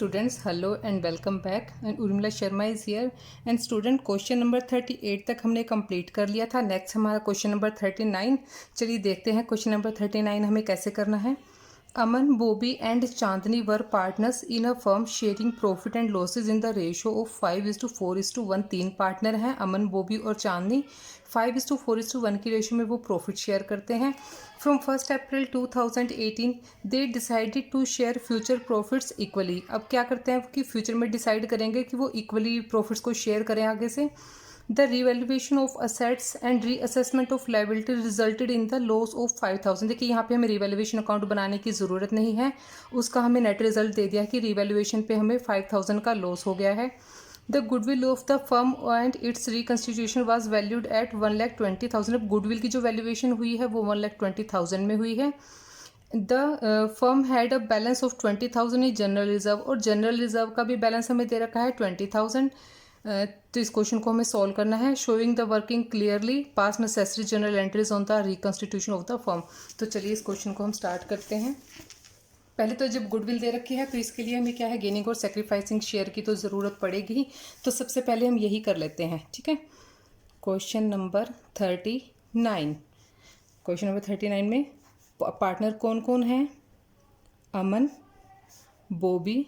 students, hello and welcome back. And Urmila Sharma is here. And student, question number 38 तक हमने complete कर लिया था. नेक्स्ट हमारा क्वेश्चन नंबर 39. चलिए देखते हैं क्वेश्चन नंबर 39 हमें कैसे करना है. Aman, Bobby and Chandni were partners in a firm sharing profit and losses in the ratio of 5:4:1. तीन पार्टनर हैं, अमन, बॉबी और चांदनी. 5:4:1 की रेशियो में वो प्रॉफिट शेयर करते हैं. From 1 April 2018 they decided to share future profits equally. अब क्या करते हैं कि फ्यूचर में डिसाइड करेंगे कि वो इक्वली प्रॉफिट्स को शेयर करें आगे से. The revaluation of assets and reassessment of liability resulted in the loss of 5,000. देखिए यहाँ पे हमें रिवैल्यूएशन अकाउंट बनाने की ज़रूरत नहीं है, उसका हमें नेट रिजल्ट दे दिया कि रिवैल्यूएशन पे हमें 5,000 का लॉस हो गया है. The goodwill of the firm and it's reconstitution was valued at 1,20,000. अब गुडविल की जो वैल्यूएशन हुई है वो 1,20,000 में हुई है. The firm had a balance of 20,000 in general reserve, और जनरल रिजर्व का भी बैलेंस हमें दे रखा है 20,000. तो इस क्वेश्चन को हमें सॉल्व करना है. Showing the working clearly pass necessary general entries on the reconstitution of the firm. तो चलिए इस क्वेश्चन को हम स्टार्ट करते हैं. पहले तो जब गुडविल दे रखी है तो इसके लिए हमें क्या है, गेनिंग और सेक्रीफाइसिंग शेयर की तो ज़रूरत पड़ेगी. तो सबसे पहले हम यही कर लेते हैं, ठीक है. Question number 39. क्वेश्चन नंबर 39 में पार्टनर कौन कौन है? अमन, बॉबी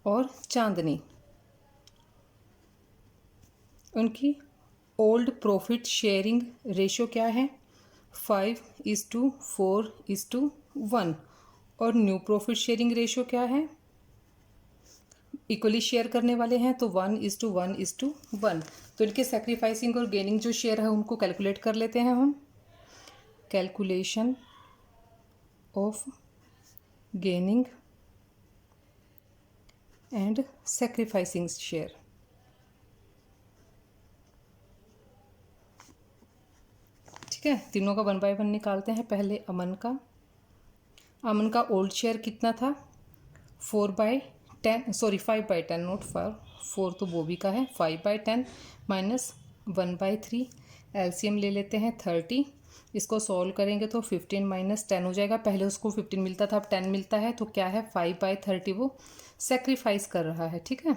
और चांदनी. उनकी ओल्ड प्रॉफिट शेयरिंग रेशो क्या है? 5:4:1. और न्यू प्रॉफिट शेयरिंग रेशो क्या है? इक्वली शेयर करने वाले हैं तो 1:1:1. तो इनके सेक्रीफाइसिंग और गेनिंग जो शेयर है उनको कैलकुलेट कर लेते हैं हम. Calculation of gaining and sacrificing share. ठीक है, तीनों का 1 बाय 1 निकालते हैं. पहले अमन का ओल्ड शेयर कितना था? 5/10 नोट 4 तो बॉबी का है. 5/10 माइनस 1/3. एलसीएम ले लेते हैं 30. इसको सॉल्व करेंगे तो 15 माइनस 10 हो जाएगा. पहले उसको 15 मिलता था, अब 10 मिलता है. तो क्या है, 5/30 वो सेक्रीफाइस कर रहा है. ठीक है,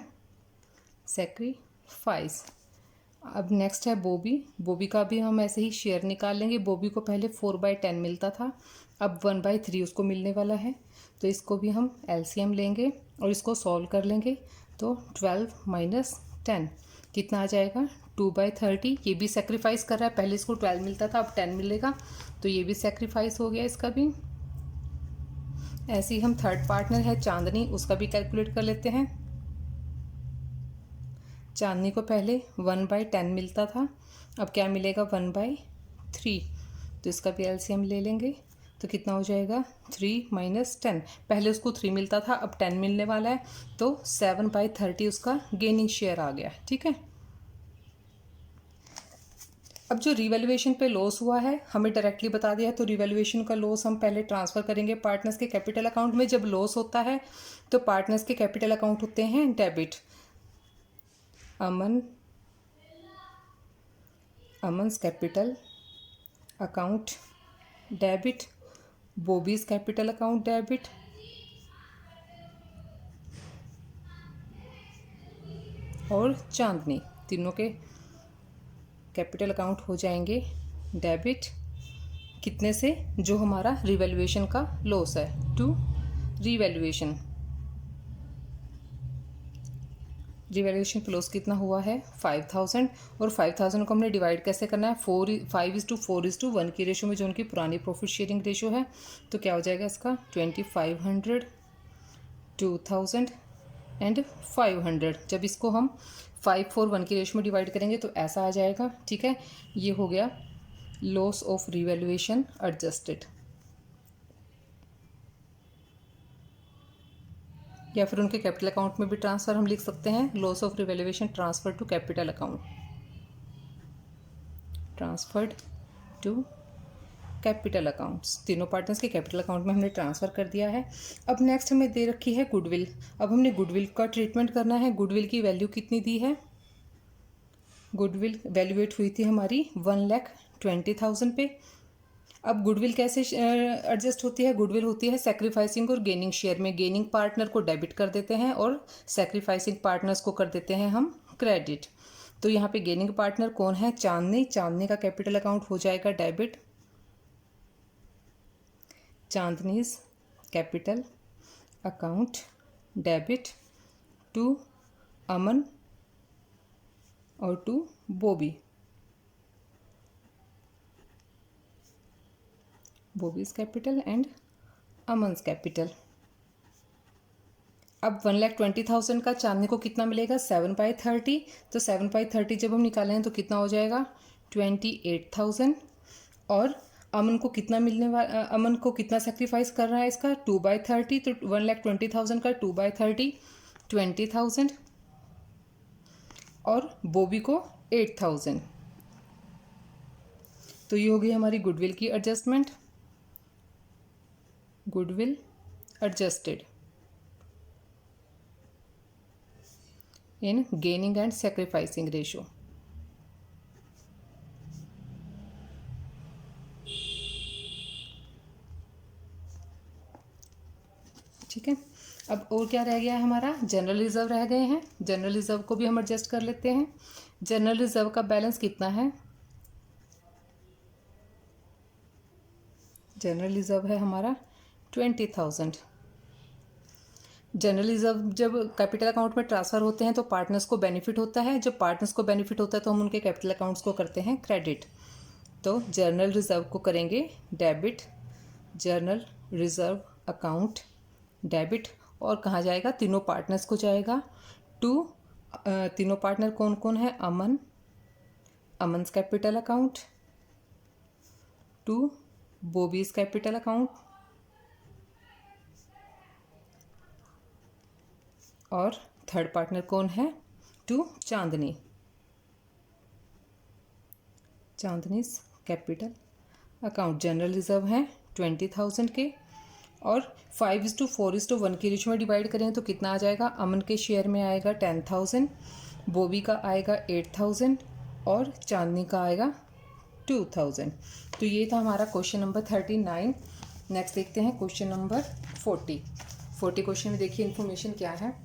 सेक्रीफाइस. अब नेक्स्ट है बॉबी का भी हम ऐसे ही शेयर निकाल लेंगे. बॉबी को पहले 4/10 मिलता था, अब 1/3 उसको मिलने वाला है. तो इसको भी हम एलसीएम लेंगे और इसको सॉल्व कर लेंगे. तो 12 माइनस 10 कितना आ जाएगा? 2/30. ये भी सेक्रीफाइस कर रहा है, पहले इसको 12 मिलता था, अब 10 मिलेगा. तो ये भी सेक्रीफाइस हो गया इसका भी. ऐसे ही हम थर्ड पार्टनर है चांदनी, उसका भी कैलकुलेट कर लेते हैं. चांदनी को पहले 1/10 मिलता था, अब क्या मिलेगा? 1/3. तो इसका भी एलसीएम ले लेंगे. तो कितना हो जाएगा? 3 माइनस 10. पहले उसको 3 मिलता था, अब 10 मिलने वाला है. तो 7/30 उसका गेनिंग शेयर आ गया. ठीक है, अब जो रिवैल्यूएशन पे लॉस हुआ है हमें डायरेक्टली बता दिया है. तो रिवैल्यूएशन का लॉस हम पहले ट्रांसफ़र करेंगे पार्टनर्स के कैपिटल अकाउंट में. जब लॉस होता है तो पार्टनर्स के कैपिटल अकाउंट होते हैं debit. Aman's capital account debit, Bobby's capital account debit, और चांदनी, तीनों के कैपिटल अकाउंट हो जाएंगे डेबिट. कितने से? जो हमारा रिवैल्यूएशन का लॉस है, टू रिवैल्यूएशन पे लॉस कितना हुआ है? 5,000. और 5,000 को हमने डिवाइड कैसे करना है? 5:4:1 की रेशो में, जो उनकी पुरानी प्रॉफिट शेयरिंग रेशो है. तो क्या हो जाएगा इसका? 2,500, 2,000 एंड 500. जब इसको हम 5:4:1 की रेशो में डिवाइड करेंगे तो ऐसा आ जाएगा. ठीक है, ये हो गया लॉस ऑफ रिवैल्यूएशन एडजस्टेड. या फिर उनके कैपिटल अकाउंट में भी ट्रांसफ़र हम लिख सकते हैं. Loss of revaluation transfer to capital account, transferred to capital accounts. तीनों पार्टनर्स के कैपिटल अकाउंट में हमने ट्रांसफ़र कर दिया है. अब नेक्स्ट हमें दे रखी है गुडविल. अब हमने गुडविल का ट्रीटमेंट करना है. गुडविल की वैल्यू कितनी दी है? गुडविल वैल्यूएट हुई थी हमारी 1,20,000 पे. अब गुडविल कैसे एडजस्ट होती है? गुडविल होती है सेक्रीफाइसिंग और गेनिंग शेयर में। गेनिंग पार्टनर को डेबिट कर देते हैं और सेक्रीफाइसिंग पार्टनर्स को कर देते हैं हम क्रेडिट। तो यहाँ पे गेनिंग पार्टनर कौन है? चांदनी। चांदनी का कैपिटल अकाउंट हो जाएगा debit, Chandni's capital account debit to Aman और to Bobby. Bobby's capital and Aman's capital. अब 1,20,000 का चांदनी को कितना मिलेगा? 7/30। तो 7/30 जब हम निकालें तो कितना हो जाएगा? 28,000। और अमन को कितना मिलने वाला? अमन को कितना सेक्रीफाइस कर रहा है इसका? 2/30। तो 1,20,000 का 2/30 20,000 और बॉबी को 8,000। तो ये हो गई हमारी गुडविल की adjustment. Goodwill adjusted in gaining and sacrificing ratio. ठीक है, अब और क्या रह गया है हमारा? जनरल रिजर्व रह गए हैं। जनरल रिजर्व को भी हम एडजस्ट कर लेते हैं। जनरल रिजर्व का बैलेंस कितना है? जनरल रिजर्व है हमारा 20,000। जनरल रिजर्व जब कैपिटल अकाउंट में ट्रांसफ़र होते हैं तो पार्टनर्स को बेनिफिट होता है। जब पार्टनर्स को बेनिफिट होता है तो हम उनके कैपिटल अकाउंट्स को करते हैं क्रेडिट। तो जनरल रिजर्व को करेंगे debit, general reserve account debit. और कहाँ जाएगा? तीनों पार्टनर्स को जाएगा टू। तीनों पार्टनर कौन कौन है? Aman, Aman's capital account to Bobby's capital account और थर्ड पार्टनर कौन है? To Chandni, Chandni's capital account. General reserve है 20,000 के और 5:4:1 की रेशो में डिवाइड करें तो कितना आ जाएगा? अमन के शेयर में आएगा 10,000, बॉबी का आएगा 8,000 और चांदनी का आएगा 2,000। तो ये था हमारा क्वेश्चन नंबर 39। नेक्स्ट देखते हैं क्वेश्चन नंबर 40 क्वेश्चन में देखिए इन्फॉर्मेशन क्या है।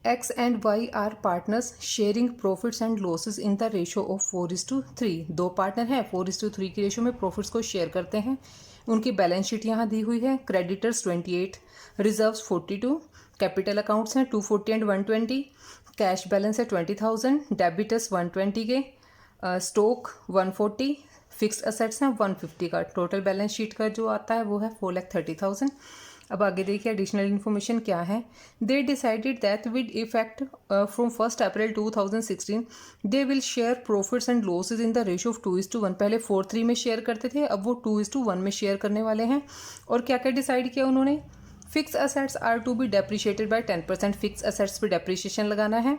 X and Y are partners sharing profits and losses in the ratio of 4:3। दो पार्टनर हैं, 4:3 की रेशो में प्रॉफिट्स को शेयर करते हैं। उनकी बैलेंस शीट यहाँ दी हुई है। क्रेडिटर्स 28, रिजर्व्स 42, कैपिटल अकाउंट्स हैं 240 एंड 120, कैश बैलेंस है 20,000, डेबिटर्स 120 के, स्टॉक 140, फिक्स असेट्स हैं 150 का। टोटल बैलेंस शीट का जो आता है वो है 4,30,000। अब आगे देखिए एडिशनल इन्फॉर्मेशन क्या है। They decided that with effect from 1 April 2016 they will share profits and losses in the ratio of 2:1। पहले 4:3 में शेयर करते थे, अब वो 2:1 में शेयर करने वाले हैं। और क्या क्या डिसाइड किया उन्होंने? Fix assets are to be depreciated by 10%। Fix assets पे डेप्रिशिएशन लगाना है।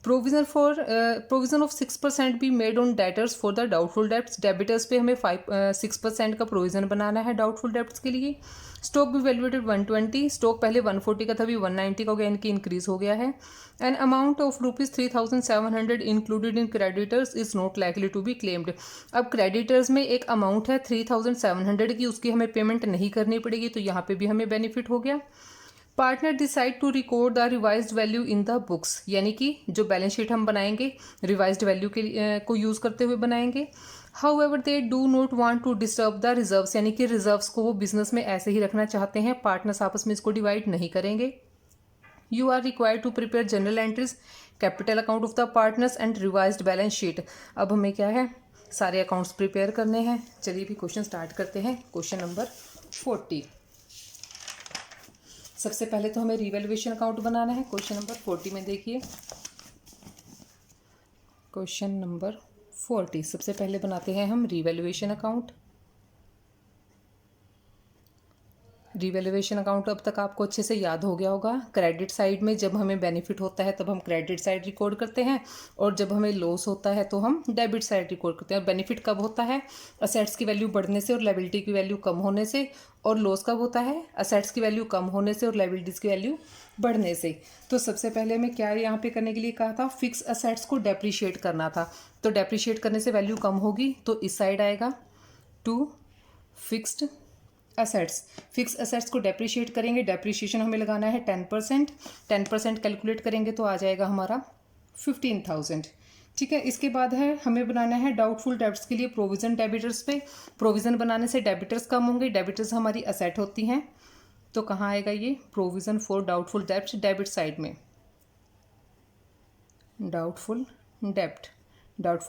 प्रोविजन ऑफ 6% भी made on debtors for the doubtful debts. Debtors पे हमें 6% का प्रोविजन बनाना है डाउटफुल डेब्ट्स के लिए। स्टॉक भी वैल्यूएटेड 120, स्टॉक पहले 140 का था, भी 190 का हो गया, इनकी इंक्रीज हो गया है। An amount of ₹3,700 included in creditors is not likely to be claimed. अब क्रेडिटर्स में एक अमाउंट है 3,700 की, उसकी हमें पेमेंट नहीं करनी पड़ेगी, तो यहाँ पे भी हमें बेनिफिट हो गया। Partner decide to record the revised value in the books, यानी कि जो बैलेंस शीट हम बनाएंगे रिवाइज्ड वैल्यू के को यूज़ करते हुए बनाएंगे। However they do not want to disturb the reserves, यानी कि रिजर्व्स को वो बिजनेस में ऐसे ही रखना चाहते हैं, पार्टनर्स आपस में इसको डिवाइड नहीं करेंगे। You are required to prepare journal entries, capital account of the partners and revised balance sheet. अब हमें क्या है, सारे अकाउंट्स प्रिपेयर करने हैं। चलिए भी क्वेश्चन स्टार्ट करते हैं। Question number 40। सबसे पहले तो हमें रिवैल्यूएशन अकाउंट बनाना है। क्वेश्चन नंबर 40 में देखिए, क्वेश्चन नंबर 40 सबसे पहले बनाते हैं हम रिवैल्यूएशन अकाउंट। रिवैल्यूएशन अकाउंट अब तक आपको अच्छे से याद हो गया होगा। क्रेडिट साइड में जब हमें बेनिफिट होता है तब हम क्रेडिट साइड रिकॉर्ड करते हैं, और जब हमें लॉस होता है तो हम डेबिट साइड रिकॉर्ड करते हैं। और बेनिफिट कब होता है? असेट्स की वैल्यू बढ़ने से और लायबिलिटी की वैल्यू कम होने से। और लॉस कब होता है? असेट्स की वैल्यू कम होने से और लायबिलिटीज़ की वैल्यू बढ़ने से। तो सबसे पहले मैं क्या यहाँ पे करने के लिए कहा था? फिक्स असेट्स को डेप्रिशिएट करना था। तो डेप्रिशिएट करने से वैल्यू कम होगी, तो इस साइड आएगा to fixed assets. Fix assets को डेप्रिशिएट करेंगे, डेप्रिशिएशन हमें लगाना है 10%। 10% कैलकुलेट करेंगे तो आ जाएगा हमारा 15,000। ठीक है, इसके बाद है हमें बनाना है डाउटफुल डेब्ट्स के लिए प्रोविज़न डेबिटर्स पे। प्रोविज़न बनाने से डेबिटर्स कम होंगे, डेबिटर्स हमारी असेट होती हैं, तो कहाँ आएगा ये provision for doubtful debts, debit side में। डाउटफुल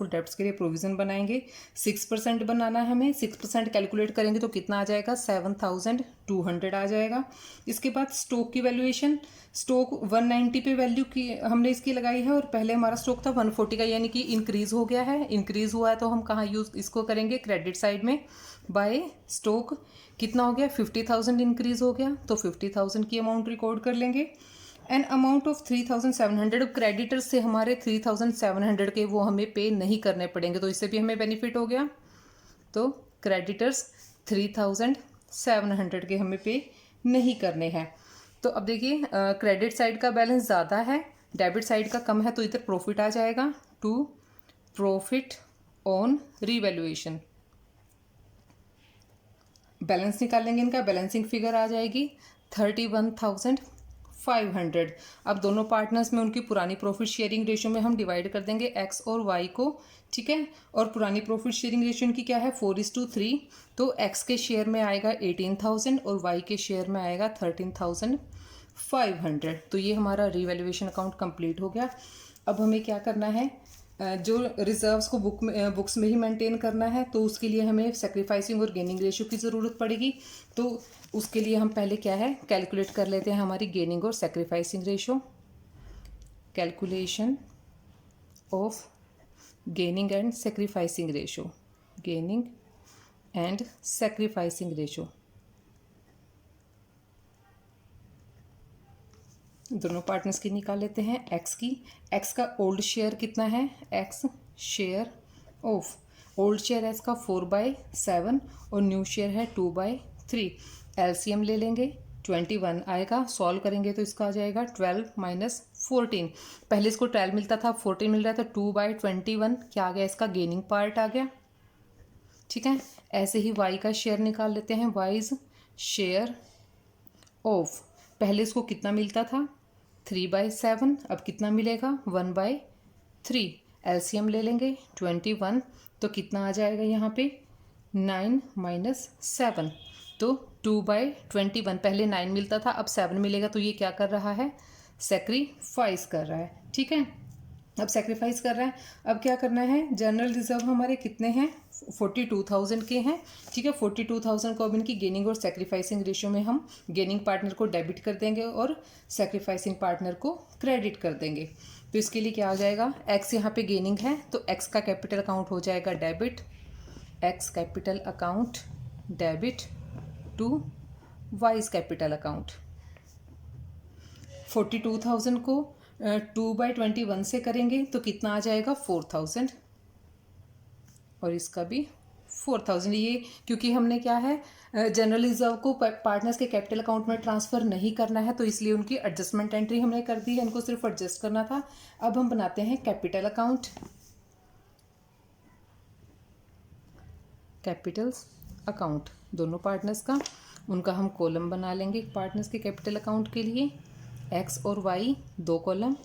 डेब्ट्स के लिए प्रोविज़न बनाएंगे, 6% बनाना है हमें। 6% कैलकुलेट करेंगे तो कितना आ जाएगा 7,200 आ जाएगा। इसके बाद स्टॉक की वैल्यूएशन, स्टॉक 190 पे वैल्यू की हमने इसकी लगाई है, और पहले हमारा स्टॉक था 140 का, यानी कि इंक्रीज़ हो गया है। इंक्रीज़ हुआ है तो हम कहाँ यूज़ इसको करेंगे, क्रेडिट साइड में। बाय स्टॉक कितना हो गया 50,000 इंक्रीज़ हो गया, तो 50,000 की अमाउंट रिकॉर्ड कर लेंगे। एन अमाउंट ऑफ 3,700, क्रेडिटर्स से हमारे 3,700 के वो हमें पे नहीं करने पड़ेंगे, तो इससे भी हमें बेनिफिट हो गया। तो क्रेडिटर्स 3,700 के हमें पे नहीं करने हैं। तो अब देखिए क्रेडिट साइड का बैलेंस ज़्यादा है, डेबिट साइड का कम है, तो इधर प्रॉफिट आ जाएगा to profit on revaluation. Balance निकालेंगे इनका, बैलेंसिंग फिगर आ जाएगी 31,500। अब दोनों पार्टनर्स में उनकी पुरानी प्रॉफिट शेयरिंग रेशियो में हम डिवाइड कर देंगे एक्स और वाई को। ठीक है, और पुरानी प्रॉफिट शेयरिंग रेशियो की क्या है 4:3, तो एक्स के शेयर में आएगा 18,000 और वाई के शेयर में आएगा 13,500। तो ये हमारा रीवैल्यूएशन अकाउंट कंप्लीट हो गया। अब हमें क्या करना है, जो रिजर्व्स को बुक्स में ही मेंटेन करना है, तो उसके लिए हमें सेक्रीफाइसिंग और गेनिंग रेशियो की ज़रूरत पड़ेगी। तो उसके लिए हम पहले क्या है कैलकुलेट कर लेते हैं हमारी गेनिंग और sacrificing ratio. Calculation of gaining and sacrificing ratio, gaining and sacrificing ratio. दोनों पार्टनर्स की निकाल लेते हैं। एक्स की, एक्स का ओल्ड शेयर कितना है, x share of, old share है इसका 4/7 और न्यू शेयर है 2/3। एलसीएम ले लेंगे, 21 आएगा, सॉल्व करेंगे तो इसका आ जाएगा 12 - 14। पहले इसको 12 मिलता था, 14 मिल रहा था, 2/21 क्या आ गया इसका गेनिंग पार्ट आ गया। ठीक है, ऐसे ही वाई का शेयर निकाल लेते हैं, वाइज शेयर ऑफ, पहले इसको कितना मिलता था 3/7, अब कितना मिलेगा 1/3। एलसीएम ले लेंगे 21, तो कितना आ जाएगा यहाँ पे 9 - 7, तो 2/21। पहले 9 मिलता था, अब 7 मिलेगा, तो ये क्या कर रहा है सेक्रीफाइस कर रहा है। ठीक है, अब सेक्रीफाइस कर रहा है। अब क्या करना है, जनरल रिजर्व हमारे कितने हैं 42,000 के हैं। ठीक है, 42,000 को अब इनकी गेनिंग और सेक्रीफाइसिंग रेशियो में हम गेनिंग पार्टनर को डेबिट कर देंगे और सेक्रीफाइसिंग पार्टनर को क्रेडिट कर देंगे। तो इसके लिए क्या आ जाएगा, एक्स यहाँ पे गेनिंग है तो एक्स का कैपिटल अकाउंट हो जाएगा debit, X capital account debit to Y's capital account. 42,000 को 2/21 से करेंगे तो कितना आ जाएगा 4,000, और इसका भी 4,000। ये क्योंकि हमने क्या है जनरल रिजर्व को पार्टनर्स के कैपिटल अकाउंट में ट्रांसफ़र नहीं करना है, तो इसलिए उनकी एडजस्टमेंट एंट्री हमने कर दी है, इनको सिर्फ एडजस्ट करना था। अब हम बनाते हैं कैपिटल अकाउंट, कैपिटल्स अकाउंट दोनों पार्टनर्स का, उनका हम कॉलम बना लेंगे पार्टनर्स के कैपिटल अकाउंट के लिए। एक्स और वाई 2 कॉलम,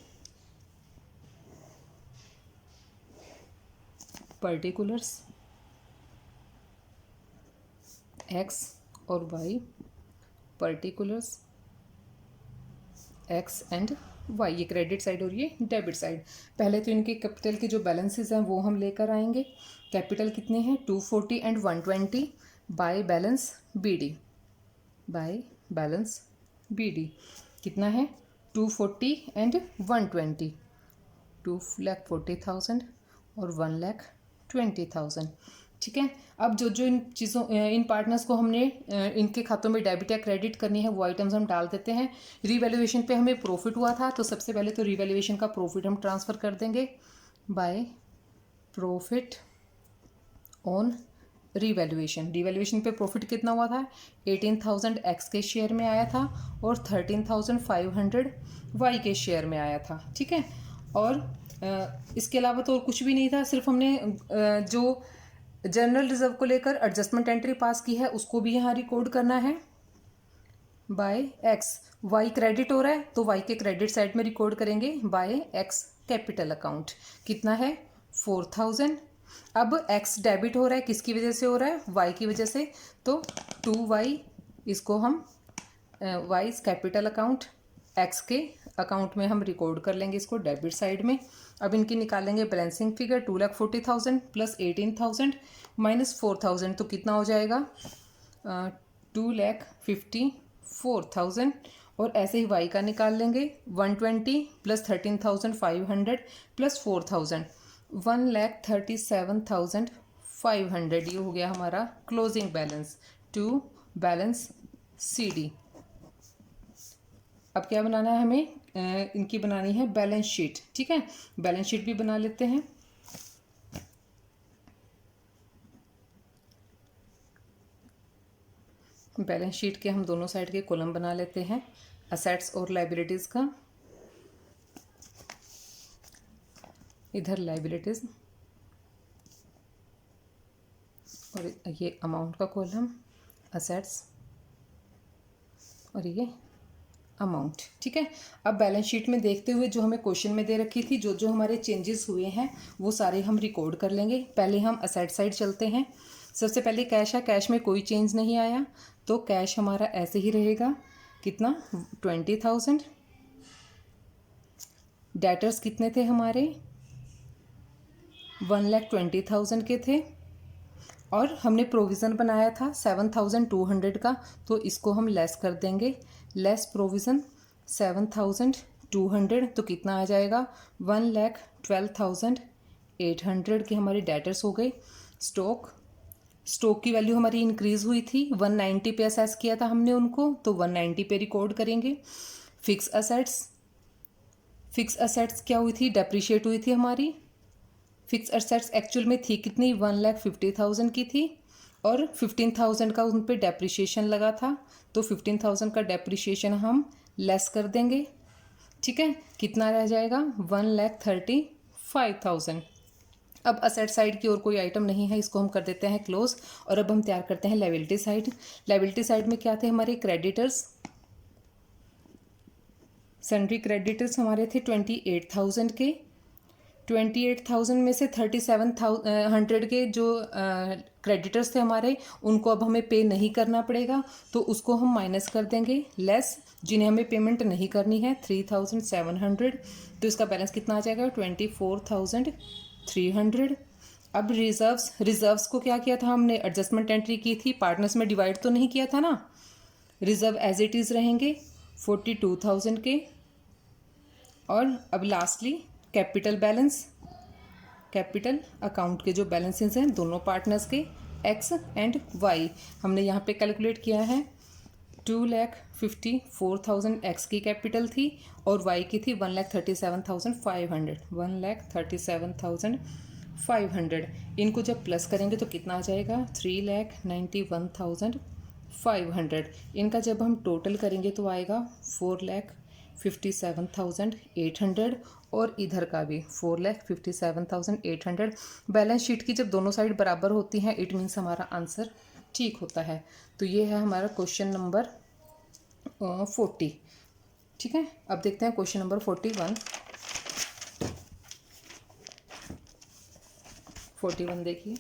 पर्टिकुलर्स एक्स और Y, particulars X and Y, ये क्रेडिट साइड और ये डेबिट साइड। पहले तो इनके कैपिटल के जो बैलेंसेस हैं वो हम लेकर आएंगे। कैपिटल कितने हैं 240 and 120 by balance BD, by balance BD कितना है 240 एंड 120, 2,40,000 और 1,20,000। ठीक है, अब जो इन चीज़ों इन पार्टनर्स को हमने इनके खातों में डेबिट या क्रेडिट करनी है वो आइटम्स हम डाल देते हैं। रीवैल्यूएशन पे हमें प्रॉफिट हुआ था, तो सबसे पहले तो रीवैल्यूएशन का प्रॉफिट हम ट्रांसफ़र कर देंगे by profit on revaluation. Revaluation पे प्रॉफिट कितना हुआ था 18,000 एक्स के शेयर में आया था और 13,500 वाई के शेयर में आया था। ठीक है, और इसके अलावा तो और कुछ भी नहीं था, सिर्फ हमने जो जनरल रिजर्व को लेकर एडजस्टमेंट एंट्री पास की है उसको भी यहाँ रिकॉर्ड करना है बाय एक्स। वाई क्रेडिट हो रहा है तो वाई के क्रेडिट साइड में रिकॉर्ड करेंगे बाय एक्स कैपिटल अकाउंट। कितना है 4000। अब एक्स डेबिट हो रहा है, किसकी वजह से हो रहा है, वाई की वजह से, तो 2y इसको हम वाई कैपिटल अकाउंट एक्स के अकाउंट में हम रिकॉर्ड कर लेंगे इसको डेबिट साइड में। अब इनकी निकालेंगे बैलेंसिंग फिगर 2,40,000 प्लस 18,000 माइनस 4,000 तो कितना हो जाएगा 2,54,000। और ऐसे ही वाई का निकाल लेंगे 120 प्लस 13,500 प्लस 4,000 1,37,500। ये हो गया हमारा closing balance to balance CD। अब क्या बनाना है हमें, इनकी बनानी है बैलेंस शीट। ठीक है, बैलेंस शीट भी बना लेते हैं। बैलेंस शीट के हम दोनों साइड के कॉलम बना लेते हैं, असेट्स और लाइबिलिटीज़ का। इधर लाइबिलिटीज़ और ये अमाउंट का कॉलम, असेट्स और ये अमाउंट। ठीक है, अब बैलेंस शीट में देखते हुए जो हमें क्वेश्चन में दे रखी थी, जो जो हमारे चेंजेस हुए हैं वो सारे हम रिकॉर्ड कर लेंगे। पहले हम असेट साइड चलते हैं। सबसे पहले कैश है, कैश में कोई चेंज नहीं आया तो कैश हमारा ऐसे ही रहेगा। कितना 20,000। डेटर्स कितने थे हमारे 1,20,000 के थे और हमने प्रोविज़न बनाया था 7,200 का, तो इसको हम लेस कर देंगे। लेस प्रोविज़न 7,200 तो कितना आ जाएगा 1,12,800 के हमारे डेटर्स हो गए। स्टॉक की वैल्यू हमारी इंक्रीज़ हुई थी, 190 पे असेस किया था हमने उनको, तो 190 पे रिकॉर्ड करेंगे। फिक्स असेट्स क्या हुई थी, डेप्रिशिएट हुई थी हमारी। फिक्स असेट्स एक्चुअल में थी कितनी 1,50,000 की थी और 15,000 का उन पर डेप्रिशिएशन लगा था, तो 15,000 का डेप्रिशिएशन हम लेस कर देंगे। ठीक है, कितना रह जाएगा 1,35,000। अब असेट साइड की और कोई आइटम नहीं है, इसको हम कर देते हैं क्लोज। और अब हम तैयार करते हैं लायबिलिटी साइड। लायबिलिटी साइड में क्या थे हमारे क्रेडिटर्स, सन्ड्री क्रेडिटर्स हमारे थे 28,000 के। 28,000 में से 37,100 के जो क्रेडिटर्स थे हमारे, उनको अब हमें पे नहीं करना पड़ेगा, तो उसको हम माइनस कर देंगे लेस। जिन्हें हमें पेमेंट नहीं करनी है 3,700, तो इसका बैलेंस कितना आ जाएगा 24,300। अब रिजर्व्स को क्या किया था हमने, एडजस्टमेंट एंट्री की थी, पार्टनर्स में डिवाइड तो नहीं किया था ना। रिजर्व एज इट इज़ रहेंगे 42,000 के। और अब lastly capital balance, capital account के जो बैलेंसेस हैं दोनों पार्टनर्स के एक्स एंड वाई, हमने यहाँ पे कैलकुलेट किया है। 2,54,000 एक्स की कैपिटल थी और वाई की थी 1,37,500। 1,37,500 इनको जब प्लस करेंगे तो कितना आ जाएगा 3,91,500। इनका जब हम टोटल करेंगे तो आएगा 4,57,800 और इधर का भी 4,57,800। बैलेंस शीट की जब दोनों साइड बराबर होती हैं इट मीन्स हमारा आंसर ठीक होता है। तो ये है हमारा क्वेश्चन नंबर 40। ठीक है, अब देखते हैं क्वेश्चन नंबर 41 देखिए।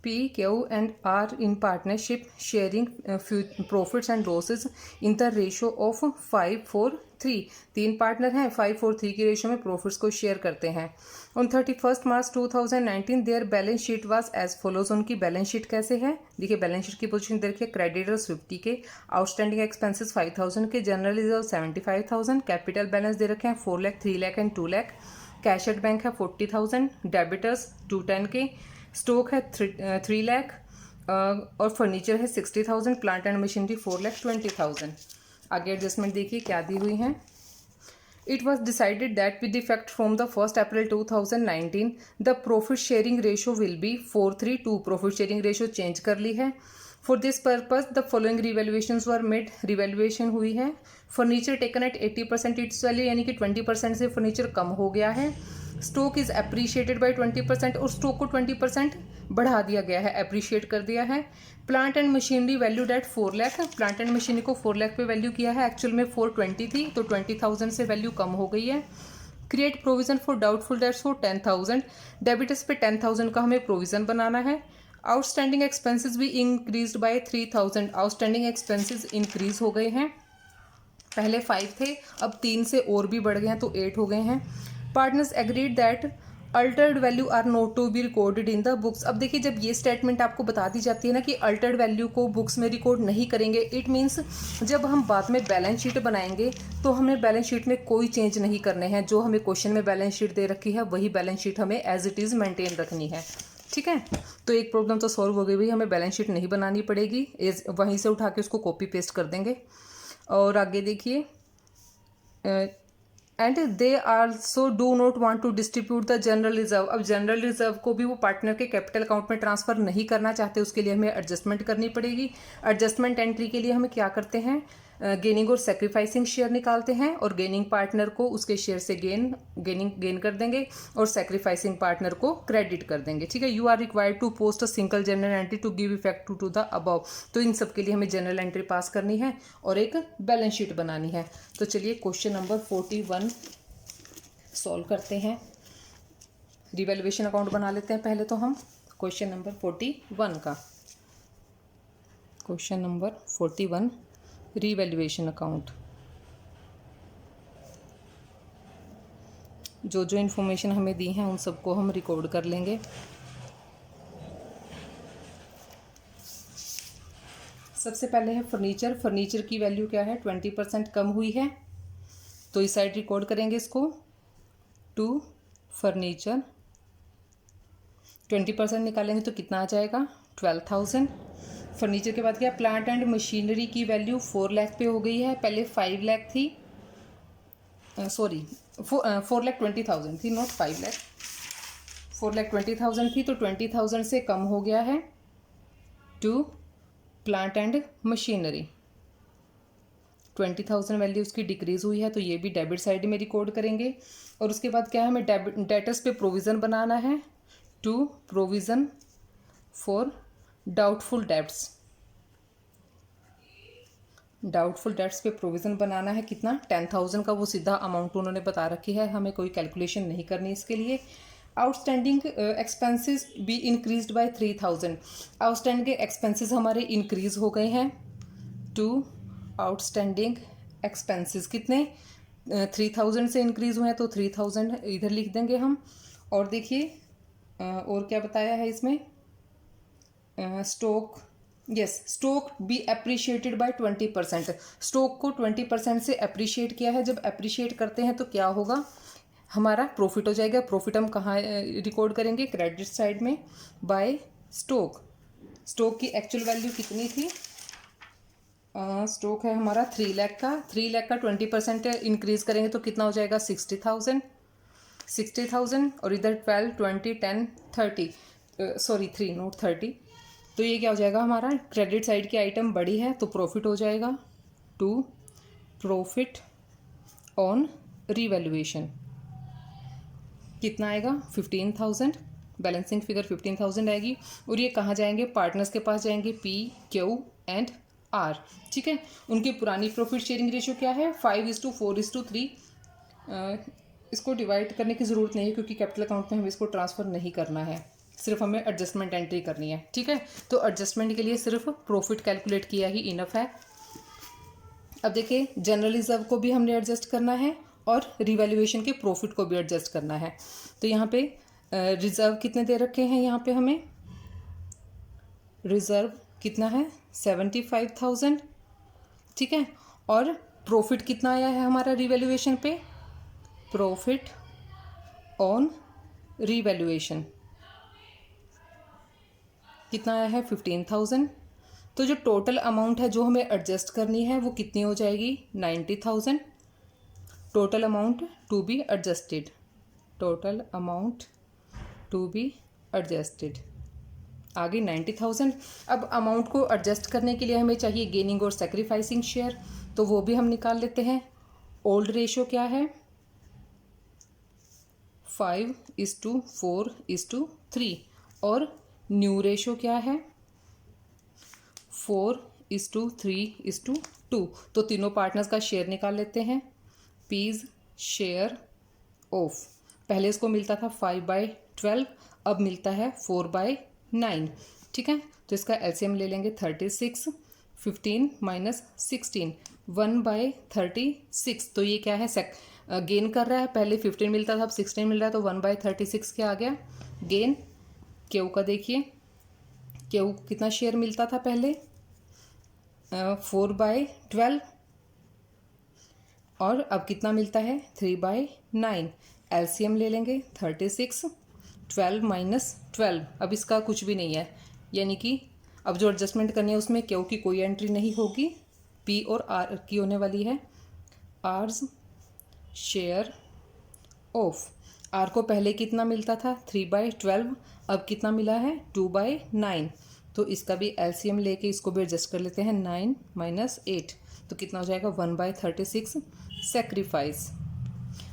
P, Q and R in partnership sharing profits and losses in the ratio of 5:3। तीन पार्टनर हैं, 5:3 की रेशियो में प्रॉफिट्स को शेयर करते हैं। On 31 March 2019 their balance sheet was as follows. उनकी बैलेंस शीट कैसे है देखिए, बैलेंस शीट की पोजीशन देखिए, क्रेडिटर्स 50 के, आउटस्टैंडिंग एक्सपेंसेस 5,000 के, जनरल रिजर्व 75,000, कैपिटल बैलेंस दे रखे हैं 4 lakh, 3 lakh and 2 lakh, cash at bank है 40,000, डेबिटर्स 210 के, स्टॉक है 3 लाख और फर्नीचर है 60,000, प्लांट एंड मशीनरी 4,20,000। आगे एडजस्टमेंट देखिए क्या दी हुई हैं। It was decided that with effect from the 1 April 2019 the profit sharing ratio will be 4:3:2। Profit sharing ratio change कर ली है। For this purpose the following revaluations were made, revaluation हुई है। Furniture taken at 80% its value, यानी कि 20% से furniture कम हो गया है। स्टॉक इज अप्रिशिएटेड बाय 20%, और स्टॉक को 20% बढ़ा दिया गया है, अप्रिशिएट कर दिया है। Plant and machinery valued at 4 lakh, plant and machinery को 4 लाख पे वैल्यू किया है, एक्चुअल में 420 थी, तो 20,000 से वैल्यू कम हो गई है। Create provision for doubtful debts for 10,000, debtors पे 10,000 का हमें प्रोविजन बनाना है। आउटस्टैंडिंग एक्सपेंसेस भी increased by 3,000, outstanding expenses increase हो गए हैं, पहले 5 थे, अब 3 से और भी बढ़ गए हैं, तो 8 हो गए हैं। Partners agreed that altered value are not to be recorded in the books. अब देखिए, जब ये स्टेटमेंट आपको बता दी जाती है ना कि अल्टर्ड वैल्यू को बुक्स में रिकॉर्ड नहीं करेंगे, इट मीन्स जब हम बाद में बैलेंस शीट बनाएंगे तो हमें बैलेंस शीट में कोई चेंज नहीं करने हैं, जो हमें क्वेश्चन में बैलेंस शीट दे रखी है वही बैलेंस शीट हमें एज इट इज़ मेंटेन रखनी है। ठीक है, तो एक प्रॉब्लम तो सॉल्व हो गई भाई, हमें बैलेंस शीट नहीं बनानी पड़ेगी, वहीं से उठा के उसको कॉपी पेस्ट कर देंगे। और आगे देखिए, and they also do not want to distribute the general reserve. अब जनरल रिजर्व को भी वो पार्टनर के कैपिटल अकाउंट में ट्रांसफर नहीं करना चाहते, उसके लिए हमें एडजस्टमेंट करनी पड़ेगी। एडजस्टमेंट एंट्री के लिए हम क्या करते हैं, गेनिंग और सेक्रीफाइसिंग शेयर निकालते हैं, और गेनिंग पार्टनर को उसके शेयर से गेन कर देंगे, और सेक्रीफाइसिंग पार्टनर को क्रेडिट कर देंगे। ठीक है, you are required to post a single journal entry to give effect to the above. तो इन सब के लिए हमें जनरल एंट्री पास करनी है और एक बैलेंस शीट बनानी है। तो चलिए क्वेश्चन नंबर 41 सॉल्व करते हैं। रिवैल्यूएशन अकाउंट बना लेते हैं पहले तो हम क्वेश्चन नंबर 41 का। Question number 41 revaluation account. जो जो इन्फॉर्मेशन हमें दी है उन सबको हम रिकॉर्ड कर लेंगे। सबसे पहले है फर्नीचर। फर्नीचर की वैल्यू क्या है, 20% कम हुई है, तो इस साइड रिकॉर्ड करेंगे इसको, टू फर्नीचर 20% निकालेंगे तो कितना आ जाएगा, 12,000। फर्नीचर के बाद क्या, प्लांट एंड मशीनरी की वैल्यू 4 लाख पे हो गई है, पहले 5 लाख थी, सॉरी 4,20,000 थी, नॉट 5 लाख, 4,20,000 थी, तो 20,000 से कम हो गया है to plant and machinery. 20,000 value उसकी डिक्रीज हुई है, तो ये भी डेबिट साइड में रिकॉर्ड करेंगे। और उसके बाद क्या है, हमें डेटर्स पे प्रोविज़न बनाना है, to provision for doubtful debts. Doubtful debts पे प्रोविज़न बनाना है, कितना, 10,000 का वो सीधा अमाउंट उन्होंने बता रखी है, हमें कोई कैलकुलेशन नहीं करनी इसके लिए। Outstanding expenses be increased by 3,000। Outstanding expenses हमारे इंक्रीज हो गए हैं, टू आउटस्टैंडिंग एक्सपेंसेस कितने, 3,000 से इंक्रीज हुए हैं, तो 3,000 इधर लिख देंगे हम। और देखिए और क्या बताया है इसमें, stock, yes, stock be appreciated by 20%। Stock को 20% से अप्रिशिएट किया है, जब अप्रिशिएट करते हैं तो क्या होगा, हमारा प्रॉफिट हो जाएगा। प्रॉफिट हम कहाँ रिकॉर्ड करेंगे, क्रेडिट साइड में, बाय स्टॉक। स्टॉक की एक्चुअल वैल्यू कितनी थी, स्टॉक है हमारा 3 लाख का, 3 लाख का 20% इंक्रीज करेंगे तो कितना हो जाएगा, 60,000, और इधर 12, 20, 10, 30, सॉरी 3 नोट 30, तो ये क्या हो जाएगा, हमारा क्रेडिट साइड की आइटम बड़ी है तो प्रॉफिट हो जाएगा, टू प्रॉफिट ऑन रिवैल्यूएशन। कितना आएगा, 15,000, बैलेंसिंग फिगर 15,000 आएगी। और ये कहाँ जाएंगे, पार्टनर्स के पास जाएंगे, P, Q एंड R। ठीक है, उनकी पुरानी प्रॉफिट शेयरिंग रेशियो क्या है, 5:4:3। इसको डिवाइड करने की ज़रूरत नहीं है क्योंकि कैपिटल अकाउंट में हमें इसको ट्रांसफ़र नहीं करना है, सिर्फ हमें एडजस्टमेंट एंट्री करनी है। ठीक है, तो एडजस्टमेंट के लिए सिर्फ प्रॉफिट कैलकुलेट किया ही इनफ है। अब देखिए, जनरल रिजर्व को भी हमने एडजस्ट करना है और रिवैल्यूएशन के प्रॉफिट को भी एडजस्ट करना है। तो यहाँ पे रिजर्व कितने दे रखे हैं, यहाँ पे हमें रिजर्व कितना है, 75,000। ठीक है, और प्रॉफिट कितना आया है हमारा रिवैल्यूएशन पे, प्रॉफिट ऑन रिवैल्यूएशन कितना आया है, 15,000। तो जो टोटल अमाउंट है जो हमें एडजस्ट करनी है वो कितनी हो जाएगी, 90,000। Total amount to be adjusted, total amount to be adjusted. आ गई 90,000। अब अमाउंट को एडजस्ट करने के लिए हमें चाहिए गेनिंग और सेक्रीफाइसिंग शेयर, तो वो भी हम निकाल लेते हैं। ओल्ड रेशो क्या है 5:4:3 और न्यू रेशो क्या है 4:3:2। तो तीनों पार्टनर्स का शेयर निकाल लेते हैं। पीज शेयर ऑफ, पहले इसको मिलता था 5/12, अब मिलता है 4/9। ठीक है, तो इसका एलसीएम ले लेंगे 36, 15 माइनस 16, 1/36। तो ये क्या है गेन कर रहा है, पहले 15 मिलता था अब 16 मिल रहा है, तो 1/36 क्या आ गया गेन। क्यू का देखिए, क्यू कितना शेयर मिलता था पहले 4/12 और अब कितना मिलता है 3/9। एलसीएम ले लेंगे 36, 12 माइनस 12, अब इसका कुछ भी नहीं है, यानी कि अब जो एडजस्टमेंट करनी है उसमें क्यू की कोई एंट्री नहीं होगी, पी और आर की होने वाली है। आर्स शेयर ऑफ, आर को पहले कितना मिलता था 3/12, अब कितना मिला है 2/9, तो इसका भी एलसीएम लेके इसको भी एडजस्ट कर लेते हैं। 9 माइनस 8, तो कितना हो जाएगा 1/36 सेक्रीफाइस।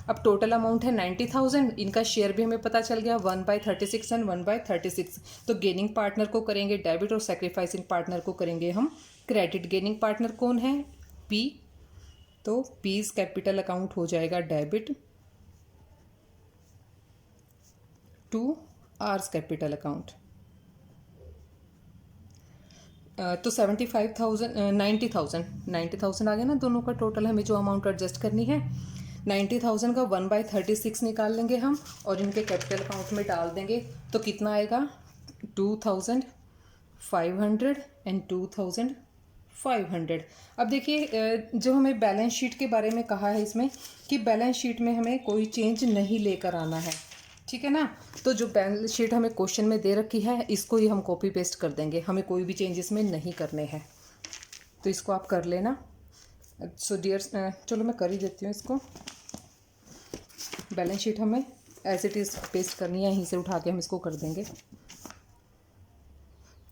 अब टोटल अमाउंट है 90,000, इनका शेयर भी हमें पता चल गया 1/36 एंड 1/36। तो गेनिंग पार्टनर को करेंगे डेबिट और सेक्रीफाइसिंग पार्टनर को करेंगे हम क्रेडिट। गेनिंग पार्टनर कौन है पी, तो पीज कैपिटल अकाउंट हो जाएगा debit to R's capital account. तो 75,000 90,000 आ गया ना दोनों का टोटल, हमें जो अमाउंट एडजस्ट करनी है 90,000 का 1/36 निकाल लेंगे हम और इनके कैपिटल अकाउंट में डाल देंगे, तो कितना आएगा 2,500 एंड 2,500। अब देखिए जो हमें बैलेंस शीट के बारे में कहा है इसमें कि बैलेंस शीट में हमें कोई चेंज नहीं लेकर आना है, ठीक है ना। तो जो बैलेंस शीट हमें क्वेश्चन में दे रखी है इसको ही हम कॉपी पेस्ट कर देंगे, हमें कोई भी चेंजेस में नहीं करने हैं, तो इसको आप कर लेना। सो डियर, चलो मैं कर ही देती हूँ इसको। बैलेंस शीट हमें एज इट इज़ पेस्ट करनी है, यहीं से उठा के हम इसको कर देंगे,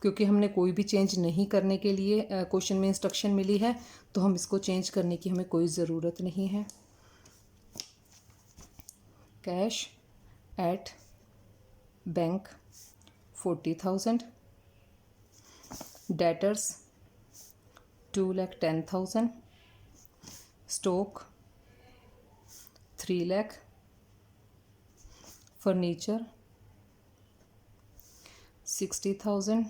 क्योंकि हमने कोई भी चेंज नहीं करने के लिए क्वेश्चन में इंस्ट्रक्शन मिली है, तो हम इसको चेंज करने की हमें कोई ज़रूरत नहीं है। Cash at bank 40,000, debtors 2,10,000, stock 3 lakh, furniture 60,000,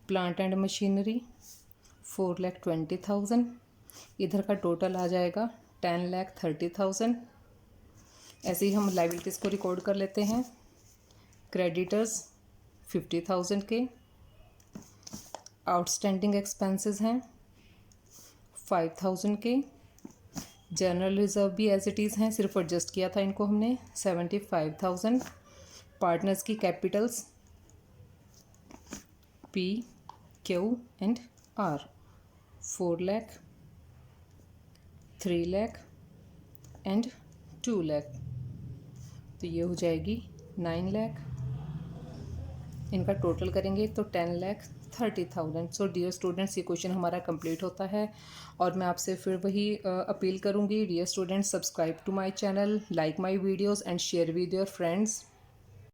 plant and machinery 4,20,000। इधर का टोटल आ जाएगा 10,30,000। ऐसे ही हम लाइबिलिटीज़ को रिकॉर्ड कर लेते हैं। क्रेडिटर्स 50,000 के, आउटस्टैंडिंग एक्सपेंसेस हैं 5,000 के, जनरल रिजर्व भी एज इट इज़ हैं, सिर्फ एडजस्ट किया था इनको हमने 75,000। पार्टनर्स की capitals P Q and R 4 lakh, 3 lakh and 2 lakh, तो ये हो जाएगी 9 लाख। इनका टोटल करेंगे तो 10,30,000। सो डियर स्टूडेंट्स, ये क्वेश्चन हमारा कंप्लीट होता है और मैं आपसे फिर वही अपील करूँगी, dear students subscribe to my channel, like my videos and share with your friends.